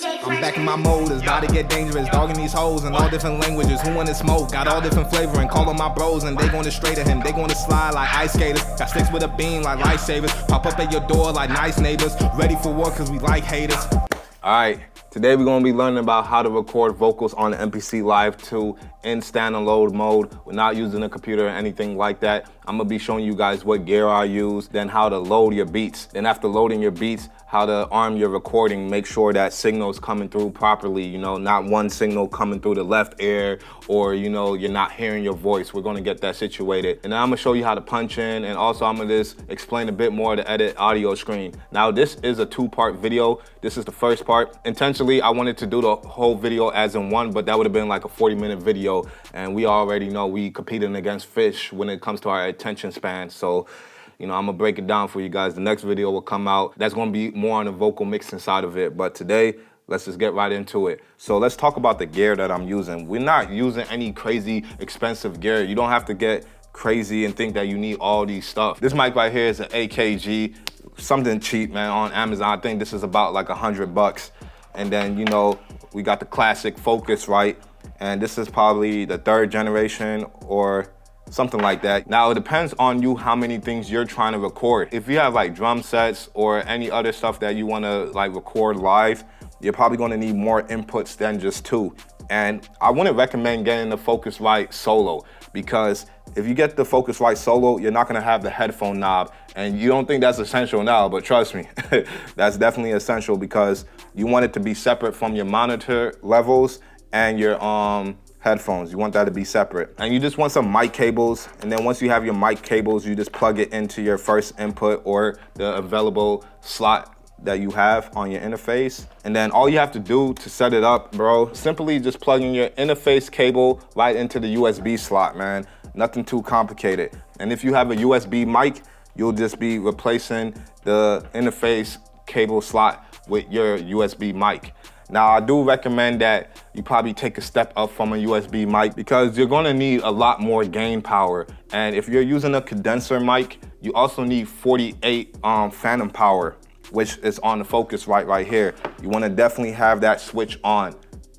I'm back in my mode, it's about to get dangerous. Dogging these hoes in all different languages. Who wanna smoke? Got all different flavor and call on my bros and they gonna straight at him. They gonna slide like ice skaters. Got sticks with a beam like lifesavers. Pop up at your door like nice neighbors. Ready for war cause we like haters. Alright, today we're gonna be learning about how to record vocals on the Mpc Live 2 in stand and load mode. We're not using a computer or anything like that. I'm gonna be showing you guys what gear I use, then how to load your beats. Then after loading your beats, how to arm your recording, make sure that signal's coming through properly, you know, not one signal coming through the left ear or, you know, you're not hearing your voice. We're gonna get that situated. And then I'm gonna show you how to punch in, and also I'm gonna just explain a bit more to edit audio screen. Now this is a two-part video. This is the first part. Intentionally, I wanted to do the whole video as in one, but that would have been like a 40-minute video. And we already know we competing against fish when it comes to our attention span. So, you know, I'm gonna break it down for you guys. The next video will come out. That's gonna be more on the vocal mixing side of it. But today, let's just get right into it. So let's talk about the gear that I'm using. We're not using any crazy expensive gear. You don't have to get crazy and think that you need all these stuff. This mic right here is an AKG, something cheap, man, on Amazon. I think this is about like $100. And then, you know, we got the classic Focusrite, and this is probably the 3rd generation or something like that. Now, it depends on you how many things you're trying to record. If you have like drum sets or any other stuff that you wanna like record live, you're probably gonna need more inputs than just 2. And I wouldn't recommend getting the Focusrite Solo, because if you get the Focusrite Solo, you're not gonna have the headphone knob. And you don't think that's essential now, but trust me, that's definitely essential, because you want it to be separate from your monitor levels and your headphones. You want that to be separate. And you just want some mic cables, and then once you have your mic cables, you just plug it into your first input or the available slot that you have on your interface. And then all you have to do to set it up, bro, simply just plugging your interface cable right into the USB slot, man. Nothing too complicated. And if you have a USB mic, you'll just be replacing the interface cable slot with your USB mic. Now, I do recommend that you probably take a step up from a USB mic, because you're gonna need a lot more gain power. And if you're using a condenser mic, you also need 48 phantom power, which is on the Focusrite right here. You wanna definitely have that switch on.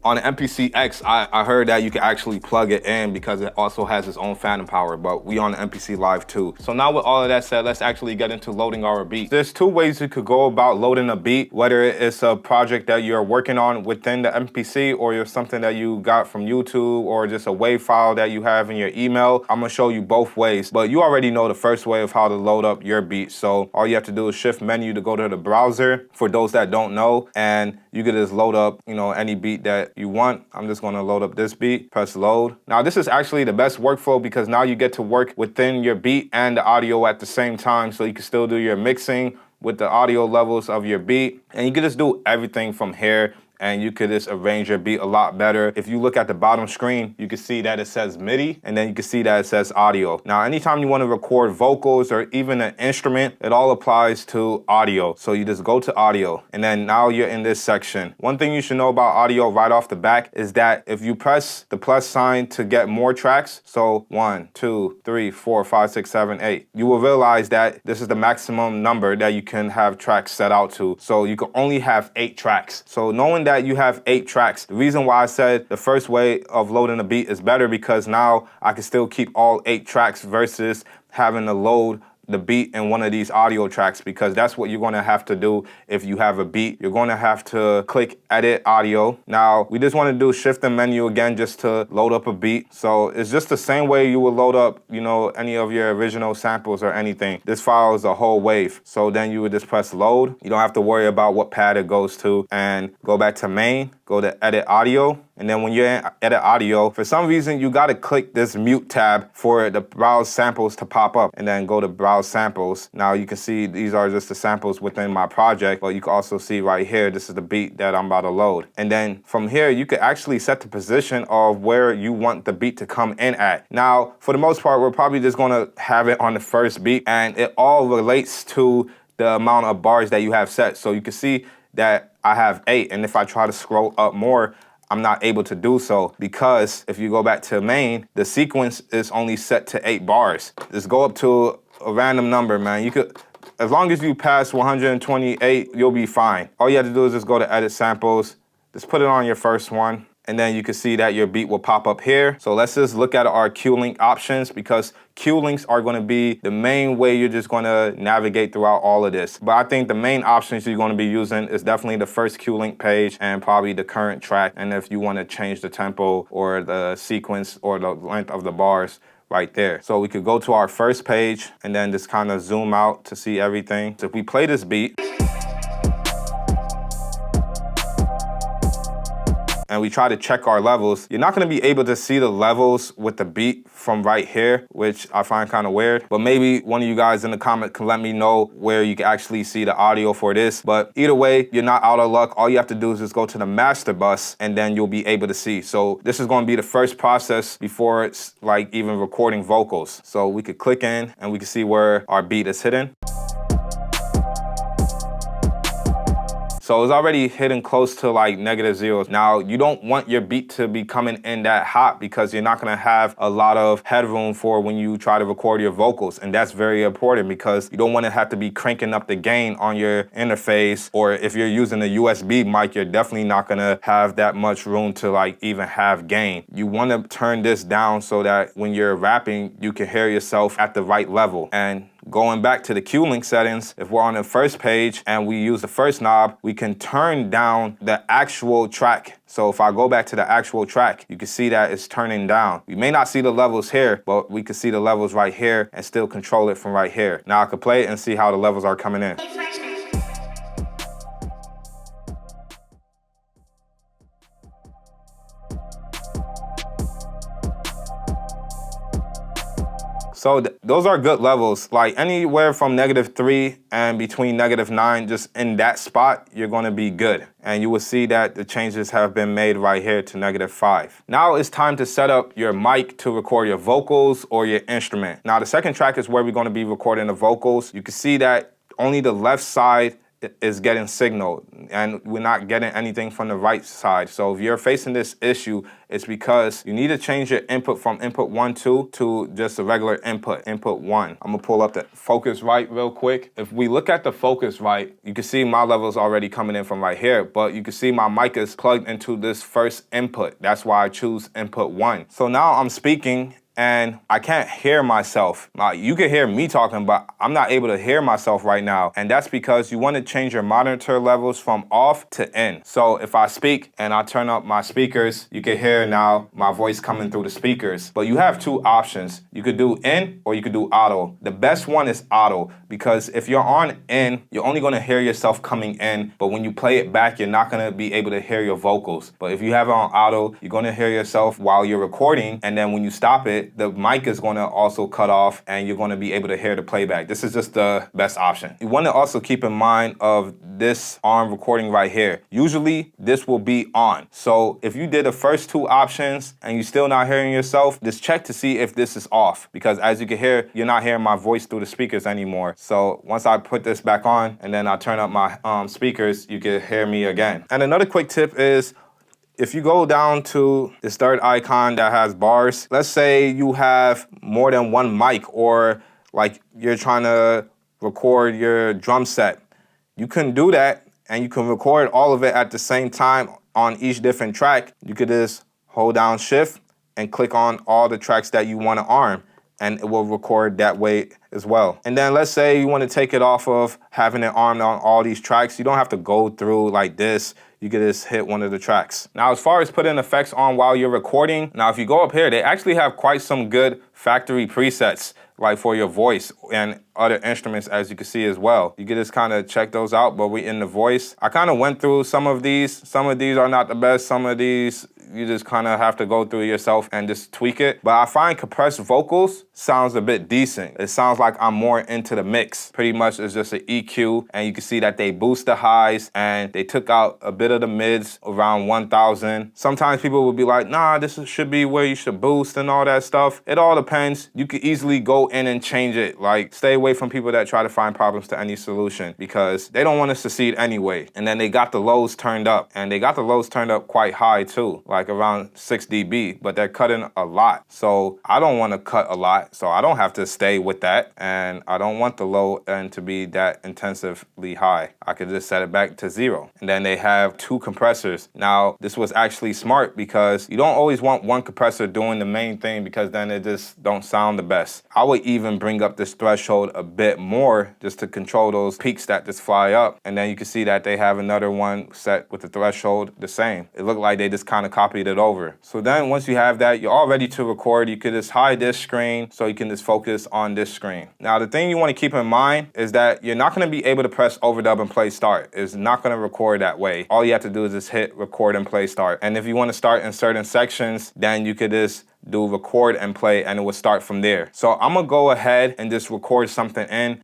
On the Mpc X, I heard that you can actually plug it in because it also has its own phantom power, but we on the Mpc Live 2. So now with all of that said, let's actually get into loading our beat. There's 2 ways you could go about loading a beat, whether it's a project that you're working on within the Mpc, or you're something that you got from YouTube, or just a WAV file that you have in your email. I'm gonna show you both ways, but you already know the first way of how to load up your beat. So all you have to do is shift menu to go to the browser, for those that don't know, and you can just load up, you know, any beat that you want. I'm just gonna load up this beat, press load. Now this is actually the best workflow, because now you get to work within your beat and the audio at the same time, so you can still do your mixing with the audio levels of your beat, and you can just do everything from here. And you could just arrange your beat a lot better. If you look at the bottom screen, you can see that it says MIDI, and then you can see that it says audio. Now, anytime you want to record vocals or even an instrument, it all applies to audio. So you just go to audio, and then now you're in this section. One thing you should know about audio right off the back is that if you press the plus sign to get more tracks, so 1, 2, 3, 4, 5, 6, 7, 8, you will realize that this is the maximum number that you can have tracks set out to. So you can only have 8 tracks. So knowing that you have 8 tracks. The reason why I said the first way of loading a beat is better, because now I can still keep all 8 tracks versus having to load the beat in one of these audio tracks, because that's what you're gonna have to do if you have a beat. You're gonna have to click edit audio. Now, we just wanna do shift the menu again just to load up a beat. So it's just the same way you would load up, you know, any of your original samples or anything. This file is a whole wave. So then you would just press load. You don't have to worry about what pad it goes to, and go back to main, go to edit audio. And then when you're in edit audio, for some reason, you gotta click this mute tab for the browse samples to pop up, and then go to browse samples. Now you can see these are just the samples within my project, but you can also see right here, this is the beat that I'm about to load. And then from here, you can actually set the position of where you want the beat to come in at. Now, for the most part, we're probably just gonna have it on the first beat, and it all relates to the amount of bars that you have set. So you can see that I have 8, and if I try to scroll up more, I'm not able to do so, because if you go back to main, the sequence is only set to 8 bars. Just go up to a random number, man. You could, as long as you pass 128, you'll be fine. All you have to do is just go to edit samples, just put it on your first one. And then you can see that your beat will pop up here. So let's just look at our Q-Link options, because Q-Links are gonna be the main way you're just gonna navigate throughout all of this. But I think the main options you're gonna be using is definitely the first Q-Link page and probably the current track. And if you wanna change the tempo or the sequence or the length of the bars, right there. So we could go to our first page and then just kind of zoom out to see everything. So if we play this beat, and we try to check our levels, you're not gonna be able to see the levels with the beat from right here, which I find kind of weird. But maybe one of you guys in the comment can let me know where you can actually see the audio for this. But either way, you're not out of luck. All you have to do is just go to the master bus and then you'll be able to see. So this is gonna be the first process before it's like even recording vocals. So we could click in and we can see where our beat is hidden. So it's already hitting close to like -0. Now, you don't want your beat to be coming in that hot because you're not gonna have a lot of headroom for when you try to record your vocals. And that's very important because you don't wanna have to be cranking up the gain on your interface, or if you're using a USB mic, you're definitely not gonna have that much room to like even have gain. You wanna turn this down so that when you're rapping, you can hear yourself at the right level. And going back to the Q-Link settings, if we're on the first page and we use the first knob, we can turn down the actual track. So if I go back to the actual track, you can see that it's turning down. We may not see the levels here, but we can see the levels right here and still control it from right here. Now I can play it and see how the levels are coming in. So those are good levels, like anywhere from -3 and between -9, just in that spot, you're gonna be good. And you will see that the changes have been made right here to -5. Now it's time to set up your mic to record your vocals or your instrument. Now the second track is where we're gonna be recording the vocals. You can see that only the left side is getting signal and we're not getting anything from the right side. So if you're facing this issue, it's because you need to change your input from input 1, 2 to just a regular input 1. I'm gonna pull up the Focusrite real quick. If we look at the Focusrite, you can see my levels already coming in from right here, but you can see my mic is plugged into this first input. That's why I choose input 1. So now I'm speaking and I can't hear myself. You can hear me talking, but I'm not able to hear myself right now. And that's because you want to change your monitor levels from off to in. So if I speak and I turn up my speakers, you can hear now my voice coming through the speakers. But you have two options. You could do in or you could do auto. The best one is auto, because if you're on in, you're only gonna hear yourself coming in, but when you play it back, you're not gonna be able to hear your vocals. But if you have it on auto, you're gonna hear yourself while you're recording, and then when you stop it, the mic is going to also cut off and you're going to be able to hear the playback. This is just the best option. You want to also keep in mind of this arm recording right here. Usually this will be on. So if you did the first two options and you're still not hearing yourself, just check to see if this is off, because as you can hear, you're not hearing my voice through the speakers anymore. So once I put this back on and then I turn up my speakers, you can hear me again. And another quick tip is, if you go down to this third icon that has bars, let's say you have more than one mic, or like you're trying to record your drum set. You can do that and you can record all of it at the same time on each different track. You could just hold down Shift and click on all the tracks that you want to arm, and it will record that way as well. And then let's say you want to take it off of having it armed on all these tracks. You don't have to go through like this. You can just hit one of the tracks. Now, as far as putting effects on while you're recording, now if you go up here, they actually have quite some good factory presets, like for your voice and other instruments, as you can see as well. You can just kind of check those out, but we in the voice. I kind of went through some of these. Some of these are not the best. Some of these, you just kind of have to go through yourself and just tweak it. But I find compressed vocals sounds a bit decent. It sounds like I'm more into the mix. Pretty much it's just an EQ, and you can see that they boost the highs and they took out a bit of the mids around 1,000. Sometimes people will be like, nah, should be where you should boost and all that stuff. It all depends. You could easily go in and change it. Like, stay away from people that try to find problems to any solution, because they don't want to succeed anyway. And then they got the lows turned up, and they got the lows turned up quite high too. like around 6 dB, but they're cutting a lot. So I don't want to cut a lot, so I don't have to stay with that, and I don't want the low end to be that intensively high. I could just set it back to 0. And then they have 2 compressors. Now, this was actually smart because you don't always want one compressor doing the main thing, because then it just don't sound the best. I would even bring up this threshold a bit more just to control those peaks that just fly up. And then you can see that they have another one set with the threshold the same. It looked like they just kind of copied it over. So then once you have that, you're all ready to record. You could just hide this screen so you can just focus on this screen. Now, the thing you want to keep in mind is that you're not going to be able to press overdub and play start. It's not going to record that way. All you have to do is just hit record and play start. And if you want to start in certain sections, then you could just do record and play, and it will start from there. So I'm gonna go ahead and just record something in.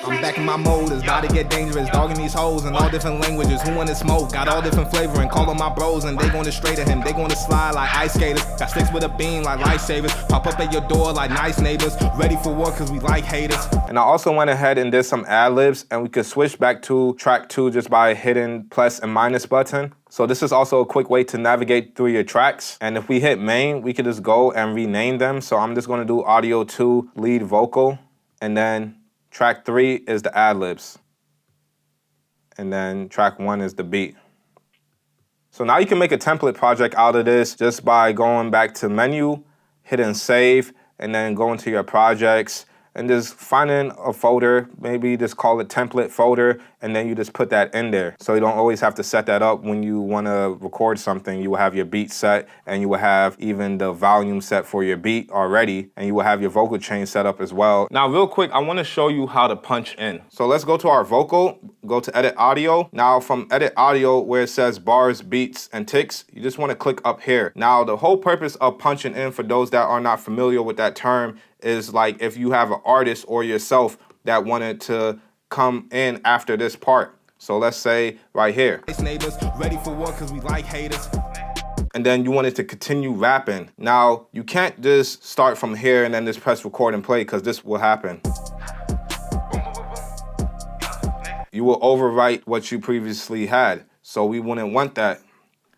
I'm back in my mode, it's about to get dangerous. Dogging these hoes in all different languages. Who wanna smoke? Got all different flavoring. Call on my bros and they gonna straight at him. They gonna slide like ice skaters. Got sticks with a beam like lifesavers. Pop up at your door like nice neighbors. Ready for war cause we like haters. And I also went ahead and did some ad-libs, and we could switch back to track 2 just by hitting plus and minus button. So this is also a quick way to navigate through your tracks. And if we hit main, we could just go and rename them. So I'm just gonna do audio 2, lead vocal, and then track 3 is the ad-libs. And then track 1 is the beat. So now you can make a template project out of this just by going back to menu, hitting save, and then going to your projects and just finding a folder, maybe just call it template folder, and then you just put that in there. So you don't always have to set that up when you wanna record something. You will have your beat set, and you will have even the volume set for your beat already, and you will have your vocal chain set up as well. Now, real quick, I wanna show you how to punch in. So let's go to our vocal, go to edit audio. Now from edit audio, where it says bars, beats, and ticks, you just wanna click up here. Now, the whole purpose of punching in, for those that are not familiar with that term, is like if you have an artist or yourself that wanted to come in after this part. So let's say right here. Neighbors, ready for war cause we like haters. And then you wanted to continue rapping. Now, you can't just start from here and then just press record and play, because this will happen. You will overwrite what you previously had. So we wouldn't want that.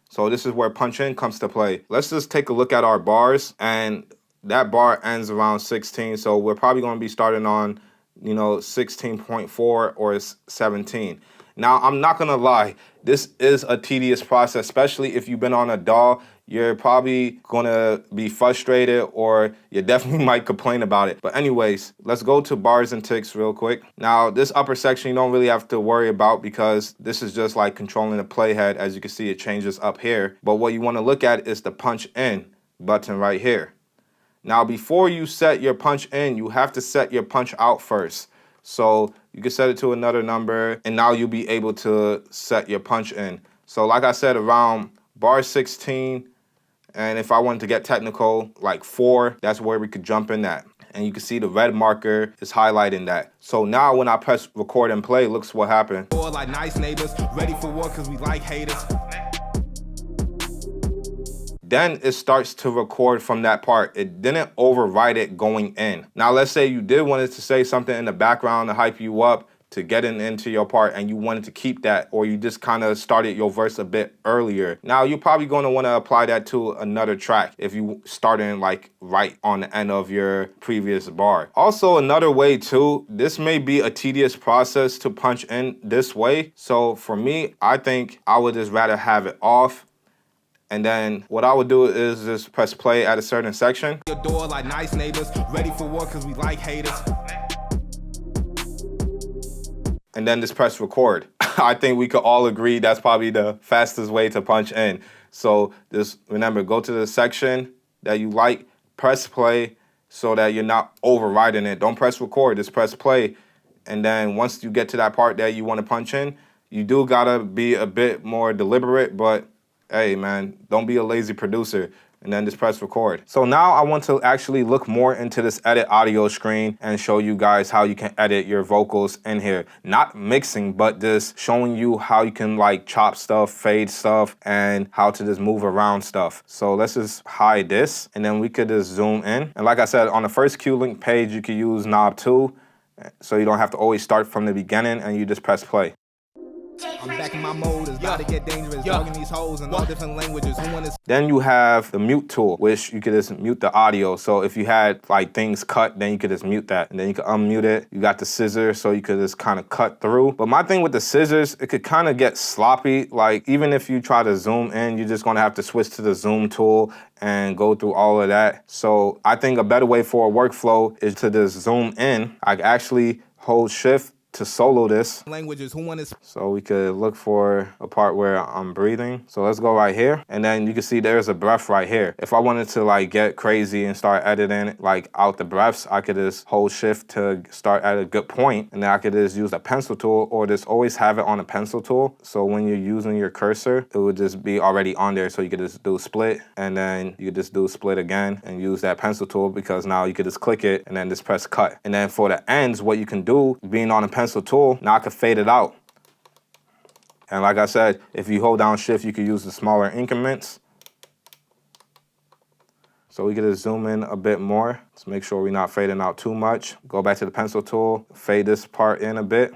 So this is where punch in comes to play. Let's just take a look at our bars, and that bar ends around 16, so we're probably going to be starting on, 16.4 or 17. Now, I'm not going to lie, this is a tedious process, especially if you've been on a DAW. You're probably going to be frustrated, or you definitely might complain about it. But anyways, let's go to bars and ticks real quick. Now, this upper section you don't really have to worry about, because this is just like controlling the playhead. As you can see, it changes up here. But what you want to look at is the punch in button right here. Now, before you set your punch in, you have to set your punch out first. So you can set it to another number, and now you'll be able to set your punch in. So like I said, around bar 16, and if I wanted to get technical, like 4, that's where we could jump in at. And you can see the red marker is highlighting that. So now when I press record and play, looks what happened. Or like nice neighbors, ready for war cause we like haters. Then it starts to record from that part. It didn't override it going in. Now, let's say you did want it to say something in the background to hype you up to getting into your part, and you wanted to keep that, or you just kind of started your verse a bit earlier. Now, you're probably going to want to apply that to another track if you starting like right on the end of your previous bar. Also, another way too, this may be a tedious process to punch in this way. So for me, I think I would just rather have it off. And then what I would do is just press play at a certain section. Your door like nice neighbors, ready for war cause we like haters. And then just press record. I think we could all agree that's probably the fastest way to punch in. So just remember, go to the section that you like, press play so that you're not overriding it. Don't press record, just press play. And then once you get to that part that you want to punch in, you do gotta be a bit more deliberate, but hey man, don't be a lazy producer, and then just press record. So now I want to actually look more into this edit audio screen and show you guys how you can edit your vocals in here. Not mixing, but just showing you how you can like chop stuff, fade stuff, and how to just move around stuff. So let's just hide this, and then we could just zoom in. And like I said, on the first Q-Link page, you can use knob 2, so you don't have to always start from the beginning, and you just press play. I'm back in my mode, it's about to get dangerous. Dogging these hoes in all different languages. Who wanna Then you have the mute tool, which you could just mute the audio. So if you had like things cut, then you could just mute that. And then you could unmute it. You got the scissor, so you could just kind of cut through. But my thing with the scissors, it could kind of get sloppy. Like even if you try to zoom in, you're just gonna have to switch to the zoom tool and go through all of that. So I think a better way for a workflow is to just zoom in. I can actually hold shift to solo this. languages? Who wanna So we could look for a part where I'm breathing. So let's go right here. And then you can see there's a breath right here. If I wanted to like get crazy and start editing like out the breaths, I could just hold shift to start at a good point. And then I could just use the pencil tool or just always have it on a pencil tool. So when you're using your cursor, it would just be already on there. So you could just do split and then you could just do split again and use that pencil tool because now you could just click it and then just press cut. And then for the ends, what you can do, being on a pencil tool, now I can fade it out. And like I said, if you hold down shift, you can use the smaller increments. So we can just zoom in a bit more. Let's make sure we're not fading out too much. Go back to the pencil tool, fade this part in a bit.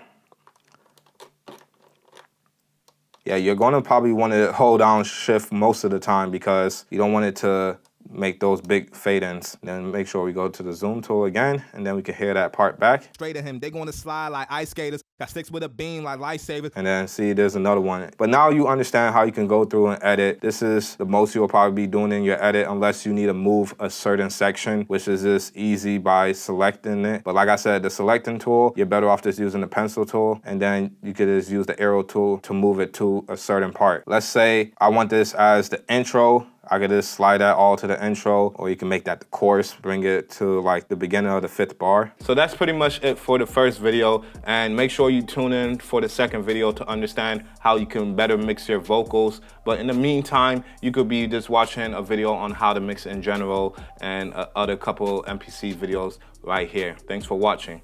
Yeah, you're gonna probably want to hold down shift most of the time because you don't want it to make those big fade-ins. Then make sure we go to the zoom tool again, and then we can hear that part back. straight at him? They gonna slide like ice skaters. Got sticks with a beam like lifesavers. And then see, there's another one. But now you understand how you can go through and edit. This is the most you'll probably be doing in your edit unless you need to move a certain section, which is just easy by selecting it. But like I said, the selecting tool, you're better off just using the pencil tool, and then you could just use the arrow tool to move it to a certain part. Let's say I want this as the intro. I could just slide that all to the intro, or you can make that the chorus, bring it to like the beginning of the 5th bar. So that's pretty much it for the first video, and make sure you tune in for the second video to understand how you can better mix your vocals. But in the meantime, you could be just watching a video on how to mix in general and other couple MPC videos right here. Thanks for watching.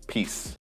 Peace.